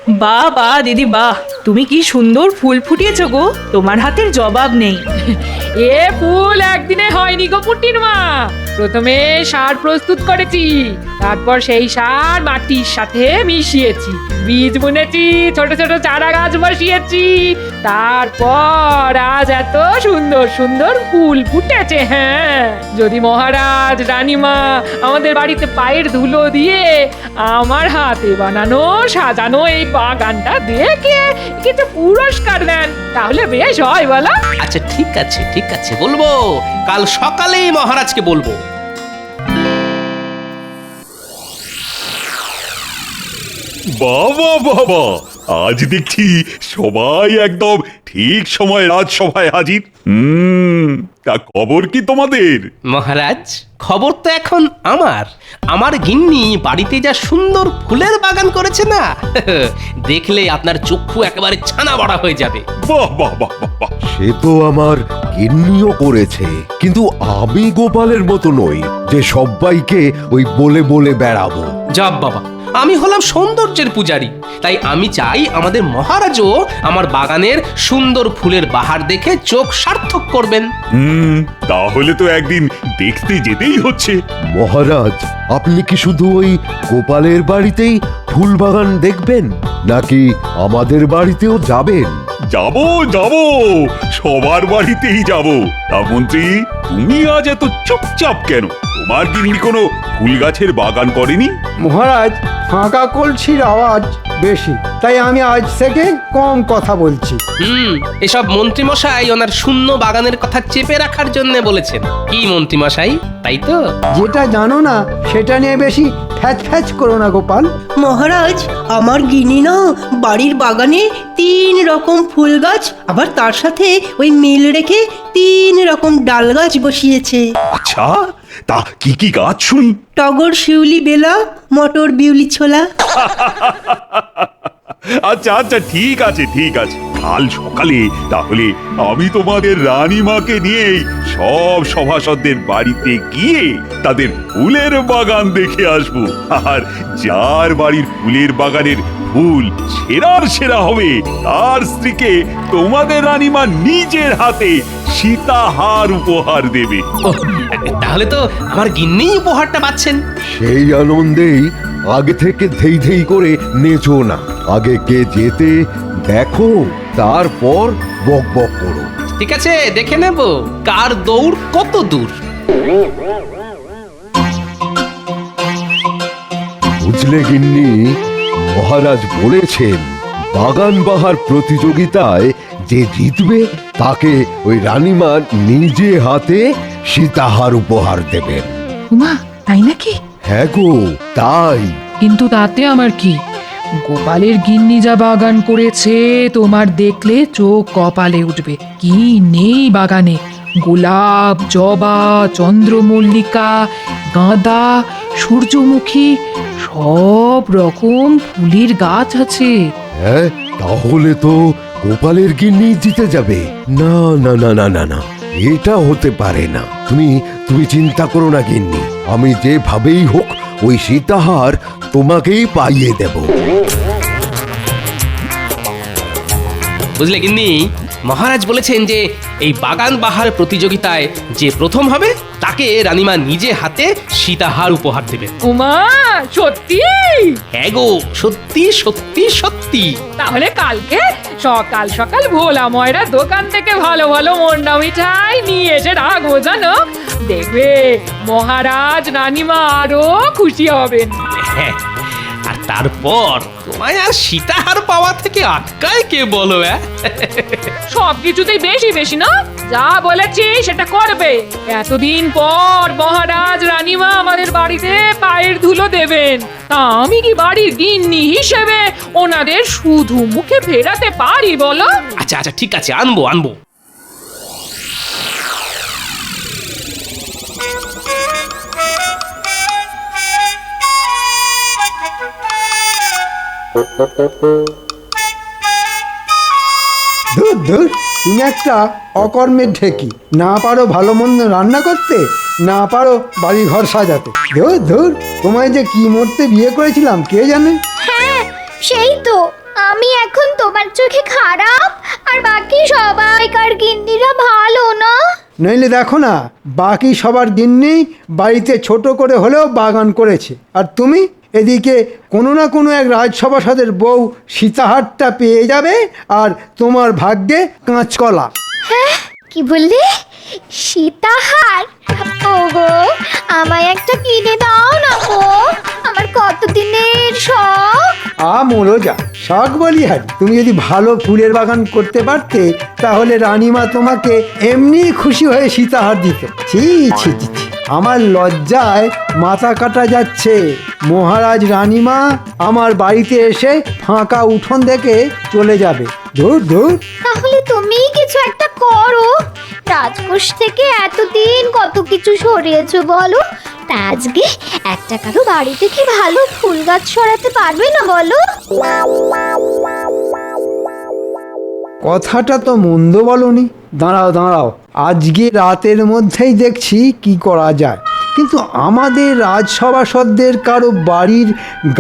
বাহ বাহ দিদি বাহ, তুমি কি সুন্দর ফুল ফুটিয়েছো গো, তোমার হাতের জবাব নেই। এ ফুল একদিনে হয়নি গো পুটির মা। প্রথমে সার প্রস্তুত করেছি, তারপর সেই সার মাটির সাথে মিশিয়েছি, বীজ বুনেছি, ছোট ছোট চারা গাছ বসিয়েছি, তারপর আজ এত সুন্দর সুন্দর ফুল ফুটেছে। হ্যাঁ, যদি মহারাজ রানীমা আমাদের বাড়িতে পায়ের ধুলো দিয়ে আমার হাতে বানানো সাজানো এই বাগানটা দেখে কিছু পুরস্কার দেন, তাহলে বেশ হয় বলো। আচ্ছা ঠিক আছে ঠিক আছে, বলবো, কাল সকালেই মহারাজকে বলবো। বাবা বাবা, আজ দেখছি সবাই একদম ঠিক সময় রাজসভায় হাজির। তা খবর কি তোমাদের? মহারাজ, খবর তো এখন আমার গিন্নি বাড়িতে যা সুন্দর ফুলের বাগান করেছে না, দেখলে আপনার চক্ষু একেবারে ছানা বড়া হয়ে যাবে। বাহ বাহ বাহ বাহ বাহ। সে তো আমার গিন্নিও করেছে, কিন্তু আমি গোপালের মতো নই যে সবাইকে ওই বলে বলে বেড়াবো। যাব বাবা, আমি হলাম সৌন্দর্যের পূজারী, তাই আমি চাই আমাদের মহারাজও আমার বাগানের সুন্দর ফুলের বাহার দেখে চোখ সার্থক করবেন। তাহলে তো একদিন দেখতে যেতেই হচ্ছে। মহারাজ, আপনি কি শুধু ওই গোপালের বাড়িতেই ফুল বাগান দেখবেন, নাকি আমাদের বাড়িতেও যাবেন? যাব যাব, সবার বাড়িতেই যাব। তা মন্ত্রী, তুমি আজ এত চুপচাপ কেন? তোমার গিন্নি কোনো ফুল গাছের বাগান করেনি? মহারাজ, ফাঁকা কলসির আওয়াজ বেশি, তাই আমি আজ থেকে কম কথা বলছি। এসব মন্ত্রীমশাই ওনার শূন্য বাগানের কথা চেপে রাখার জন্য বলেছেন। কি মন্ত্রীমশাই, তাই তো? যেটা জানো না সেটা নিয়ে বেশি ফ্যাচ ফ্যাচ করো না গোপাল। মহারাজ, আমার গিনি না বাড়ির বাগানে 3 রকম ফুল গাছ, আবার তার সাথে ওই মিল রেখে 3 রকম ডাল গাছ বসিয়েছে। আচ্ছা, তা কি কি গাছ শুনি? টগর, শিউলি, বেলা, মটর, বিউলি, ছোলা। আচ্ছা আচ্ছা, ঠিক আছে ঠিক আছে, কাল সকালে তাহলে আমি তোমাদের রানীমাকে নিয়ে সব সভাসদদের বাড়িতে গিয়ে তাদের ফুলের বাগান দেখে আসবো। আর যার বাড়ির ফুলের বাগানের ফুল সেরার সেরা হবে, তার স্ত্রীকে তোমাদের রানীমা নিজের হাতে সীতাহার উপহার দেবে। ওহ, তাহলে তো আমার গিন্নি উপহারটা পাচ্ছেন। সেই আনন্দেই আগে থেকে ধেই ধেই করে নেচো না, আগে কে যেতে দেখো, তারপর বক বক করো। ঠিক আছে, দেখে নেব কার দৌড় কত দূর। বুঝলে গিন্নি, মহারাজ বলেছেন বাগান বাহার প্রতিযোগিতায় যে জিতবে তাকে ওই রানীমা নিজে হাতে সীতাহার উপহার দেবেন। উমা, তাই নাকি? হ্যাঁ গো, তাই। কিন্তু তাতে আমার কি? গোপালের গিন্নি যা বাগান করেছে, তোমার দেখলে চোখ কপালে উঠবে। কি নেই বাগানে! গোলাপ, জবা, চন্দ্রমল্লিকা, গাঁদা, সূর্যমুখী, সব রকম ফুলের গাছ আছে। হ্যাঁ, তাহলে তো গোপালের গিন্নি জিতে যাবে। না না না না না না, এটা হতে পারে না। তুমি চিন্তা করো না গিন্নি, আমি যেভাবেই হোক ওই সীতাহার তোমাকেই পাইয়ে দেব। বুঝলে গিন্নি, মহারাজ বলেছেন যে এই বাগান বাহার প্রতিযোগিতায় যে প্রথম হবে তাকে রানীমা নিজে হাতে সীতাহার উপহার দেবে। উমা, সত্যি? হ্যাঁ গো, সত্যি সত্যি সত্যি। তাহলে কালকে সকাল সকাল ভোলা ময়রা দোকান থেকে ভালো ভালো মন্ডা মিঠাই নিয়ে এসে রাখবো, জানো? দেখবে মহারাজ রানীমা আরো খুশি হবেন। হ্যাঁ, আর তারপর তোমায় আর সীতাহার পাওয়া থেকে আটকায় কে বলো? সবকিছুতেই বেশি বেশি না? যা বলেছি সেটা করবে। এতদিন পর মহারাজ রানীমা আমাদের বাড়িতে পায়ের ধুলো দেবেন, তা আমি কি বাড়ির গিন্নি হিসেবে ওনাদের শুধু মুখে ফেরাতে পারি বলো? আচ্ছা আচ্ছা, ঠিক আছে, আনবো আনবো। ধুর ধুর, তুমি একটা অকর্মের ঢেকি। না পারো ভালো মন্দ রান্না করতে, না পারো বাড়ি ঘর সাজাতে। ধুর ধুর, তোমায় যে কি মরতে বিয়ে করেছিলাম কে জানে। হ্যাঁ, সেই তো আমি এখন তোমার চোখে খারাপ আর বাকি সবাইকার গিন্নিরা ভালো না? নইলে দেখো না, বাকি সবার গিন্নি বাড়িতে ছোট করে হলেও বাগান করেছে, আর তুমি এদিকে কোনো না কোনো এক রাজসভাসদের বউ সীতাহারটা পেয়ে যাবে, আর তোমার ভাগ্যে কাঁচকলা। হ্যাঁ, কি বললে? সীতাহার? ওগো, আমায় একটা কিনে দাও না গো, আমার কতদিনের শখ। মোলো যা শখ বলি হারি, তুমি যদি ভালো ফুলের বাগান করতে পারতে তাহলে রানীমা তোমাকে এমনি খুশি হয়ে সীতাহার দিত। ছি ছি ছি ছি, আমার লজ্জায় মাথা কাটা যাচ্ছে। মহারাজ রানীমা আমার বাড়িতে এসে ফাঁকা উঠোন দেখে চলে যাবে। ধুর ধুর। তাহলে তুমিই কিছু একটা করো, রাজকোষ থেকে এতদিন কত কিছু সরিয়েছো বলো, তা আজকে একটা কারো বাড়ি থেকে ভালো ফুল গাছ সরাতে পারবে না বলো? কথাটা তো মন্দ বলনি। দাঁড়াও দাঁড়াও, আজকে রাতের মধ্যেই দেখছি কি করা যায়। কিন্তু আমাদের রাজসভাসদের কারো বাড়ির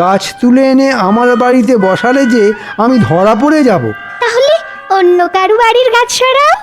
গাছ তুলে এনে আমার বাড়িতে বসালে যে আমি ধরা পড়ে যাব। তাহলে অন্য কারো বাড়ির গাছ সরাও।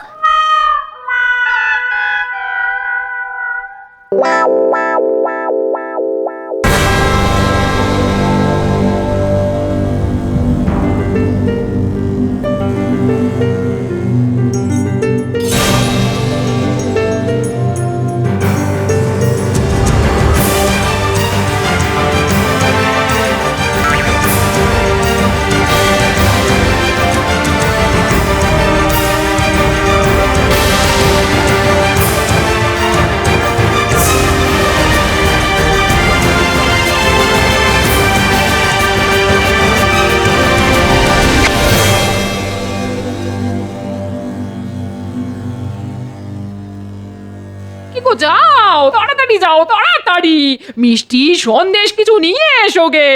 কি গো, যাও তাড়াতাড়ি, যাও তাড়াতাড়ি, মিষ্টি সন্দেশ কিছু নিয়ে এসো গে,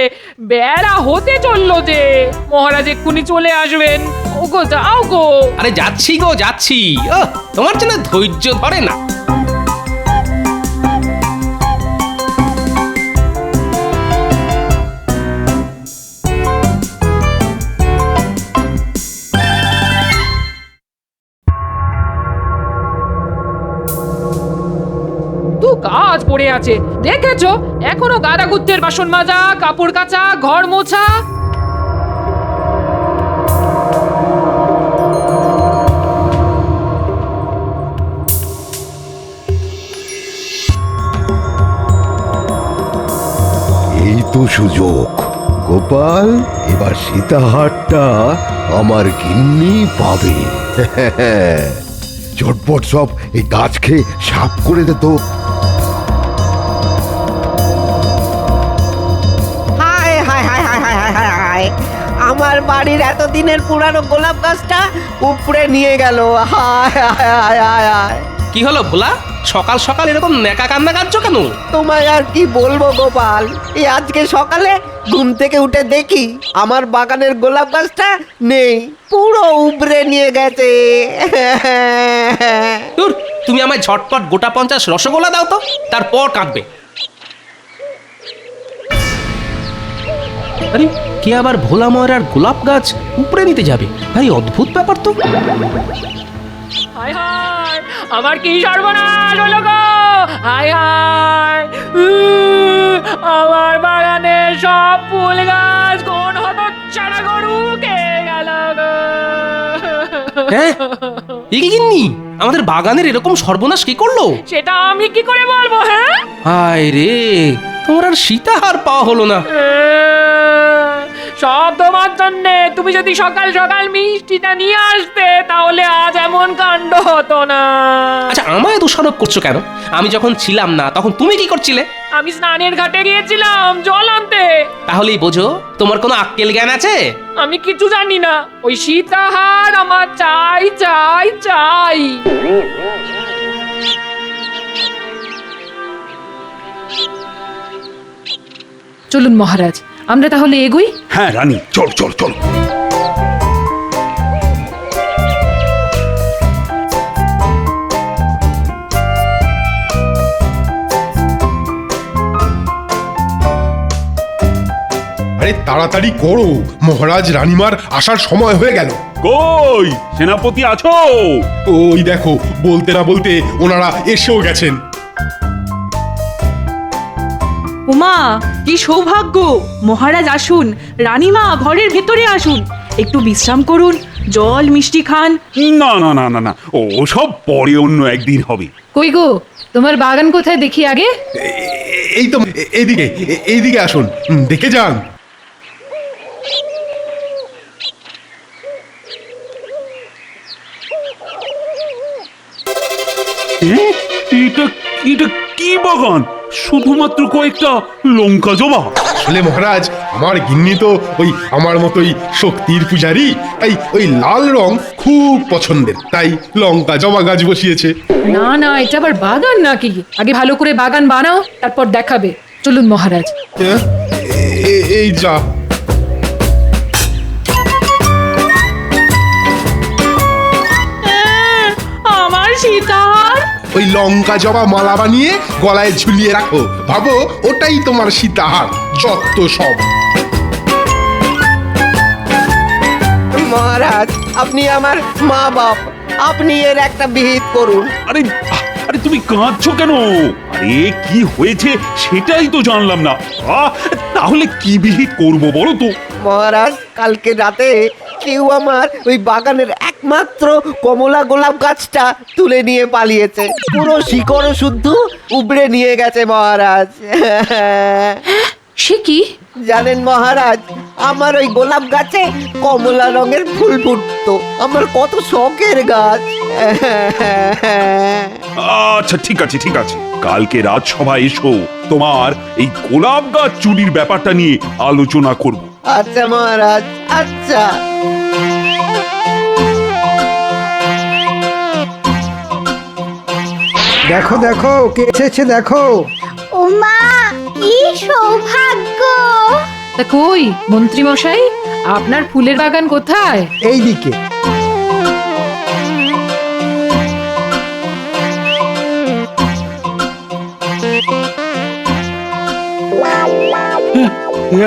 বেলা হতে চললো যে, মহারাজ এক্ষুনি চলে আসবেন। ও গো, যাও গো। আরে যাচ্ছি গো যাচ্ছি। তোমার জন্য ধৈর্য ধরে না। কাজ পড়ে আছে দেখেছো, এখনো গাদা গুত্তের বাসন মাজা, কাপড় কাচা, ঘর মোছা। এই তো সুযোগ গোপাল, এবার সীতাহারটা আমার গিন্নি পাবে। ঝটপট সব এই গাছ খেয়ে সাফ করে দে তো। হায় হায় হায় হায় হায় হায় হায় হায়, আমার বাড়ির এতদিনের পুরানো গোলাপ গাছটা উপড়ে নিয়ে গেল। হায় হায় হায় হায় হায়। কি হলো ভোলা, সকাল সকাল এরকম নেকা কান্না কাঁদছো কেন? তোমায় আর কি বলবো গোপাল, এই আজকে সকালে ঘুম থেকে উঠে দেখি আমার বাগানের গোলাপ গাছটা নেই, পুরো উপড়ে নিয়ে গেছে। দূর, তুমি আমায় ঝটপট গোটা 50 রসগোল্লা দাও তো, তারপর কাঁদবে। আরে কে আবার ভোলা ময়রার গোলাপ গাছ উপড়ে নিতে যাবে? ভাই অদ্ভুত ব্যাপার তো। হায় হায়, আমার কি সর্বনাশ হলো গো! হায় হায়, আমার বাগানে সব ফুল গাছ কোন হতচ্ছাড়া গরু খেয়ে গেল গো! হ্যাঁ, এ কি গিন্নি, আমাদের বাগানের এরকম সর্বনাশ কি করলো? সেটা আমি কি করে বলবো? হ্যাঁ, হায় রে, তোমার আর সীতাহার পাওয়া হলো না। সব তোমার জন্যে। তুমি যদি সকাল সকাল মিষ্টিটা নিয়ে আসতে তাহলে আজ এমন কাণ্ড হতো না। আচ্ছা, আমায় দোষারোপ করছো কেন? আমি যখন ছিলাম না তখন তুমি কি করছিলে? আমি স্নানের ঘাটে গিয়েছিলাম জল আনতে। তাহলেই বোঝো তোমার কোনো আক্কেল জ্ঞান আছে? আমি কিছু জানি না, ওই সীতাহার আমার চাই চাই চাই। চলুন মহারাজ, আমরা তাহলে এগোই। হ্যাঁ রানী, চল চল চল। আরে আরে তাড়াতাড়ি করো, মহারাজ রানীমার আসার সময় হয়ে গেল। কই সেনাপতি আছো? ওই দেখো, বলতে না বলতে ওনারা এসেও গেছেন। উমা, কি সৌভাগ্য! মহারাজ আসুন, রানীমা ঘরের ভেতরে আসুন, একটু বিশ্রাম করুন, জল মিষ্টি খান। না না না না না, ও সব পরে অন্য একদিন হবে। কই গো, তোমার বাগান কোথায় দেখি আগে? এই তো এইদিকে, এইদিকে আসুন, দেখে যান। এ? এটা এটা কি বাগান? শুধুমাত্র কয়েকটা লঙ্কা জবা? আসলে মহারাজ, আমার গিন্নি তো ওই আমার মতোই শক্তির পূজারী, তাই ওই লাল রং খুব পছন্দের, তাই লঙ্কা জবা গাছ বসিয়েছে। না না, এটা আবার বাগান নাকি? আগে ভালো করে বাগান বানাও, তারপর দেখাবে। চলুন মহারাজ। এই যা, আমার সীতাহার! ওই লঙ্কা জবা মালা বানিয়ে গলায় ঝুলিয়ে রাখো, ভাবো ওটাই তোমার সীতাহার। যত সব। মহারাজ, আপনি আমার মা বাপ, আপনি এর একটা বিহিত করুন। আরে আরে তুমি কাঁদছো কেন? আরে কি হয়েছে সেটাই তো জানলাম না। তাহলে কি বিহিত করব বলো তো? মহারাজ, কালকে রাতে কেউ আমার ওই বাগানের একমাত্র কমলা গোলাপ গাছটা তুলে নিয়ে পালিয়েছে। পুরো শিকড় শুদ্ধ উবড়ে নিয়ে গেছে মহারাজ। সে কি? জানেন মহারাজ, আমার ওই গোলাপ গাছে কমলা রঙের ফুল ফুটতো, আমার কত শখের গাছ। আচ্ছা ঠিক আছে ঠিক আছে, কালকে রাজসভায় এসো, তোমার এই গোলাপ গাছ চুরির ব্যাপারটা নিয়ে আলোচনা করব। আচ্ছা মহারাজ, আচ্ছা। দেখো দেখো, কে এসেছে দেখো। ওমা, কি সৌভাগ্য! তা কই মন্ত্রী মশাই, আপনার ফুলের বাগান কোথায়? এই দিকে।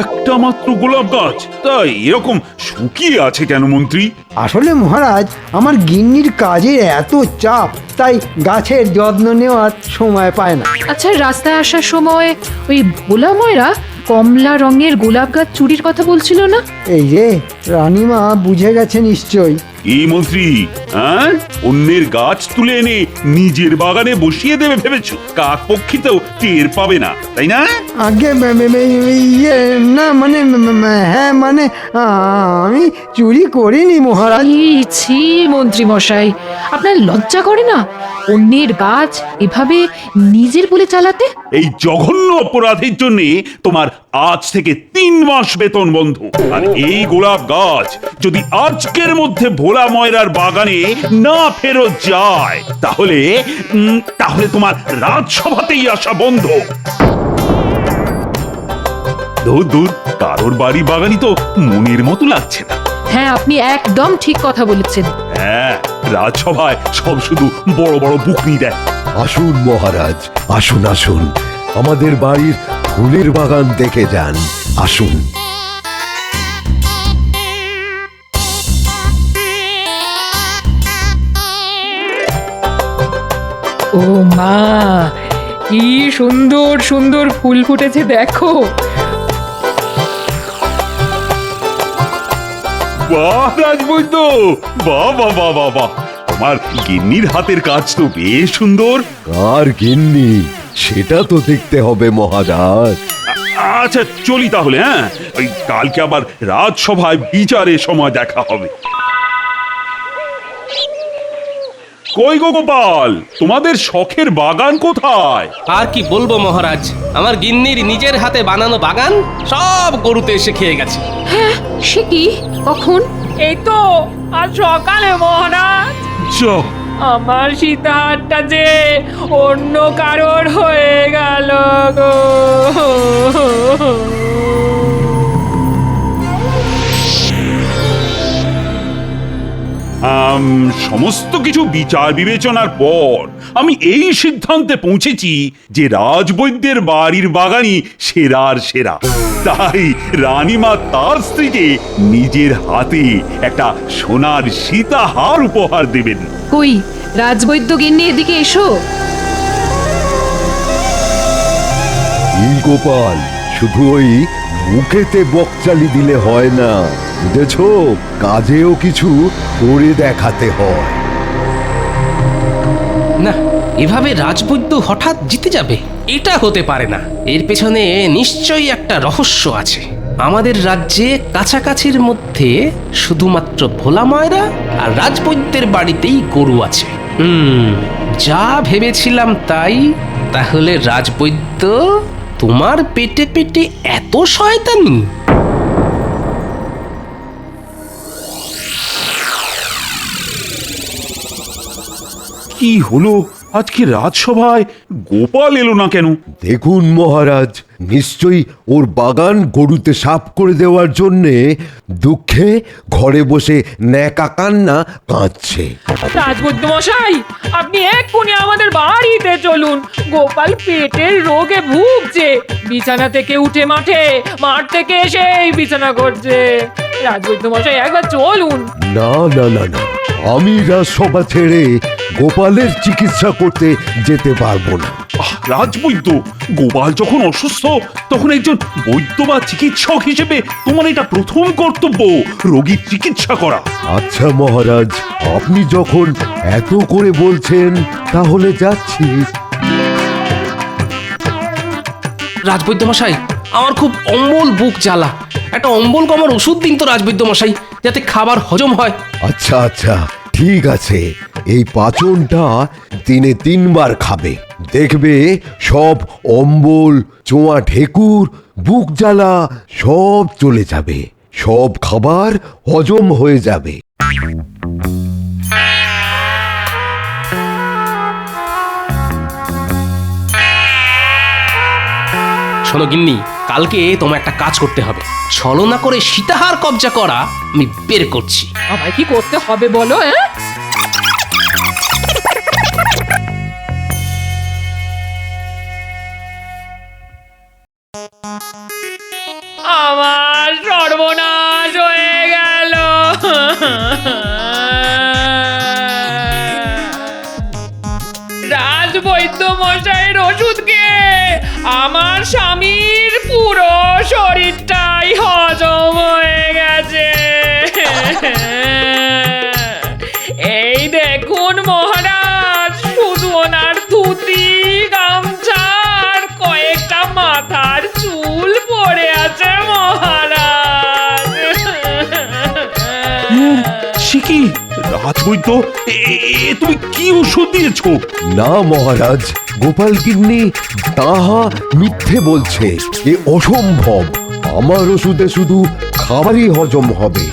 একটা মাত্র গোলাপ গাছ, তাই এরকম শুকিয়ে আছে কেন মন্ত্রী? আসলে মহারাজ, আমার গিন্নির কাজের এত চাপ, তাই গাছের যত্ন নেওয়ার সময় পায় না। আচ্ছা, রাস্তায় আসার সময় ওই ভোলা ময়রা কমলা রঙের গোলাপ গাছ চুরির কথা বলছিল না? এই যে রানীমা বুঝে গেছে নিশ্চয়ই। এই মন্ত্রী, হ্যাঁ, অন্যের গাছ তুলে এনে নিজের বাগানে বসিয়ে দেবে ভেবেছো? কাক পক্ষীতেও টের পাবে না, তাই না? আগে ইয়ে না, মানে হ্যাঁ, মানে আমি চুরি করিনি মহারাজ। ছি মন্ত্রী মশাই, আপনার লজ্জা করে না অন্যের গাছ এভাবে নিজের বলে চালাতে? এই জঘন্য অপরাধের জন্য তোমার আজ থেকে 3 মাস বেতন বন্ধ। আর এই গোলাপ গাছ যদি আজকের মধ্যে ভোলা ময়রার বাগানে না ফেরত যায়, তাহলে তাহলে তোমার রাজসভাতেই আসা বন্ধ। দূর দূর, কারোর বাড়ি বাগানই তো মনের মতো লাগছে না। হ্যাঁ, আপনি একদম ঠিক কথা বলেছেন। হ্যাঁ, রাজসভায় সব শুধু বড় বড় বুকনি দেয়। আসুন মহারাজ, আসুন আসুন, আমাদের বাড়ির ফুলের বাগান দেখে যান, আসুন। ও মা, কি সুন্দর সুন্দর ফুল ফুটেছে দেখো। বাহ রাজবৈদ্য, বাহ বাহ বাহ বাহ বাহ, তোমার গিন্নির হাতের কাজ তো বেশ সুন্দর। আর গিন্নি, সেটা তো দেখতে হবে মহারাজ। আচ্ছা চলি তাহলে, হ্যাঁ, ওই কালকে আবার রাজসভায় বিচারের সময় দেখা হবে। কই গো গোপাল, তোমাদের শখের বাগান কোথায়? আর কি বলবো মহারাজ, আমার গিন্নির নিজের হাতে বানানো বাগান সব গরুতে এসে খেয়ে গেছে। হ্যাঁ, সে কি? কখন? এই তো আজ সকালে মহারাজ। যা, আমার সীতাহারটা যে অন্য কারোর হয়ে গেল গো। সমস্ত কিছু বিচার বিবেচনার পর আমি এই সিদ্ধান্তে পৌঁছেছি যে রাজবৈদ্যের বাড়ির বাগানই সেরার সেরা। তাই রানীমা তার স্ত্রীকে নিজের হাতে একটা সোনার সীতাহার উপহার দেবেন। কই রাজবৈদ্য গিন্নি, এদিকে এসো। এই গোপাল, শুধু ওই মুখেতে বকচালি দিলে হয় না, বুঝেছ? কাজেও কিছু করে দেখাতে হয়। না, এভাবে রাজবৈদ্য হঠাৎ জিতে যাবে এটা হতে পারে না। এর পেছনে নিশ্চয়ই একটা রহস্য আছে। আমাদের রাজ্যে কাছাকাছির মধ্যে শুধুমাত্র ভোলা ময়রা আর রাজবৈদ্যের বাড়িতেই গরু আছে। যা ভেবেছিলাম তাই। তাহলে রাজবৈদ্য তোমার পেটে পেটে এত শয়তানি? কি হলো আজকে রাজসভায় গোপাল এলো না কেন? দেখুন মহারাজ, নিশ্চয়ই ওর বাগান গরুতে সাফ করে দেওয়ার জন্যে দুঃখে ঘরে বসে ন্যাকা কান্না কাঁদছে। রাজবৈদ্য মশাই, আপনি এক্ষুনি আমাদের বাড়িতে চলুন। গোপাল পেটের রোগে ভুগছে, বিছানা থেকে উঠে মাঠ থেকে এসেই বিছানা করছে। রাজবৈদ্য মশাই, একবার চলুন। না না না না, আমি রাজসভা ছেড়ে গোপালের চিকিৎসা করতে যেতে পারবো না। রাজবৈদ্য, গোপাল যখন অসুস্থ তখন একজন বৈদ্য বা চিকিৎসক হিসেবে তোমার এটা প্রথম কর্তব্য, রোগীর চিকিৎসা করা। আচ্ছা মহারাজ, আপনি যখন এত করে বলছেন তাহলে যাচ্ছি। রাজবৈদ্য মশাই, আমার খুব অম্বল বুক জ্বালা। একটা অম্বল কমার ওষুধ দিন তো রাজবৈদ্য মশাই, যাতে খাবার হজম হয়। আচ্ছা আচ্ছা, ঠিক আছে। এই পাচনটা দিনে 3 বার খাবে, দেখবে সব অম্বল, চোয়া ঢেকুর, বুক জ্বালা সব চলে যাবে, সব খাবার হজম হয়ে যাবে। শোনো গিন্নি, কালকে তোমার একটা কাজ করতে হবে। ছলনা করে সীতাহার কবজা করা আমি বের করছি। আমায় কি করতে হবে বলো? আমার সর্বনাশ হয়ে গেল। রাজবৈদ্য মশাইয়ের ওষুধ খেয়ে আমার স্বামীর পুরো শরীরটাই হজম হয়ে গেছে। এই দেখুন মহারাজ, শুধু ওনার ধুতি, গামছার কয়েকটা মাথার চুল পড়ে আছে মহারাজ। সে কি রাজবৈদ্য, তুমি কি ওষুধ দিয়েছো? না মহারাজ, গোপাল গিন্নি তাহা মিথ্যে বলছে। এ অসম্ভব। আমার ওষুধে শুধু খাবারই হজম হবে,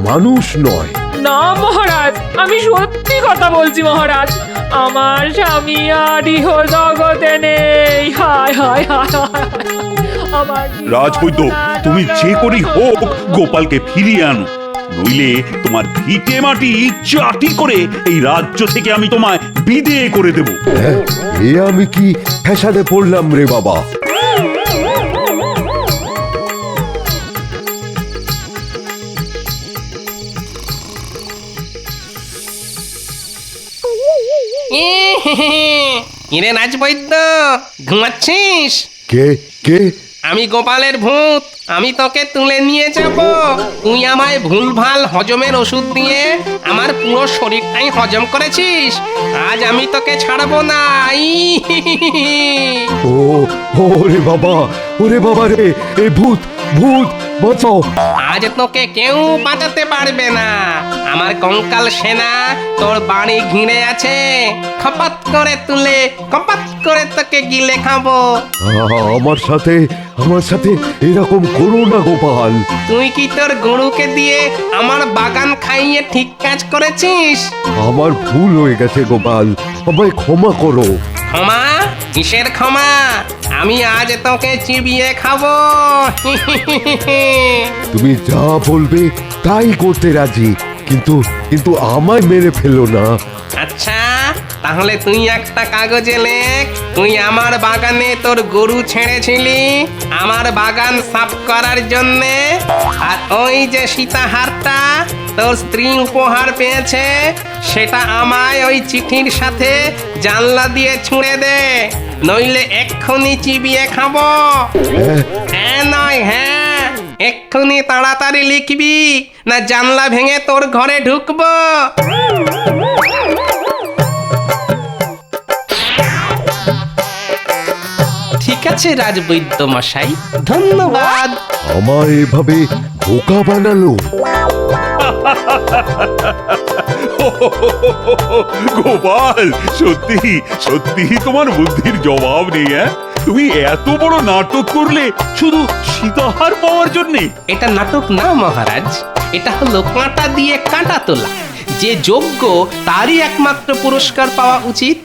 মানুষ নয়। না মহারাজ, আমি সত্যি কথা বলছি মহারাজ। আমার স্বামী আর ইহ জগতে নেই। হায় হায় হায় হায়। আমার রাজবৈদ্য, তুমি যে করেই হোক গোপালকে ফিরিয়ে আনো, নইলে তোমার ভিটে মাটি চাটি করে এই রাজ্য থেকে আমি তোমায় বিদেয় করে দেব। হ্যাঁ, এ আমি কি ফ্যাসাদে পড়লাম রে বাবা? কিরে রাজবৈদ্য, ঘুমাচ্ছিস? কে কে? আমি গোপালের ভূত। আমি তোকে তুলে নিয়ে যাব। তুই আমায় ভুলভাল হজমের ওষুধ দিয়ে আমার পুরো শরীরটাই হজম করেছিস। আজ আমি তোকে ছাড়বো না। ও ওরে বাবা, ওরে বাবা রে, এ ভূত ভূত, বাঁচাও। আজ তোকে কেউ বাঁচাতে পারবে না। আমার কঙ্কাল সেনা তোর বাড়ি ঘিরে আছে। খপাত করে তুলে কপাত করে তোকে গিলে খাবো। আমার সাথে এরকম করো না গোপাল। তুই কি তোর গরুকে দিয়ে আমার বাগান খাইয়ে ঠিক কাজ করেছিস? আমার ভুল হয়ে গেছে গোপাল, আমায় ক্ষমা করো। ক্ষমা? কিসের ক্ষমা? আমি আজ তোকে চিবিয়ে খাবো। তুমি যা বলবে তাই করতে রাজি, কিন্তু আমায় মেরে ফেলো না। আচ্ছা, তাহলে তুই একটা কাগজে লেখ, তুই আমার বাগানে তোর গরু ছেড়েছিলি আমার বাগান সাফ করার জন্যে, আর ওই যে সীতাহারটা তোর স্ত্রী উপহার পেয়েছে সেটা আমায় ওই চিঠির সাথে জানলা দিয়ে ছুঁড়ে দে, নইলে এক্ষুনি চিবিয়ে খাবো। হ্যাঁ নয় হ্যাঁ, এক্ষুনি তাড়াতাড়ি লিখবি, না জানলা ভেঙে তোর ঘরে ঢুকবো। ঠিক আছে রাজবৈদ্য মশাই, ধন্যবাদ। আমায় এভাবে বোকা বানালো। গোপাল, সত্যি সত্যি তোমার বুদ্ধির জবাব নেই। তুমি এত বড় নাটক করলে শুধু সীতাহার পাওয়ার জন্যে? এটা নাটক না মহারাজ, এটা হলো কাঁটা দিয়ে কাঁটা তোলা। যে যোগ্য তারই একমাত্র পুরস্কার পাওয়া উচিত।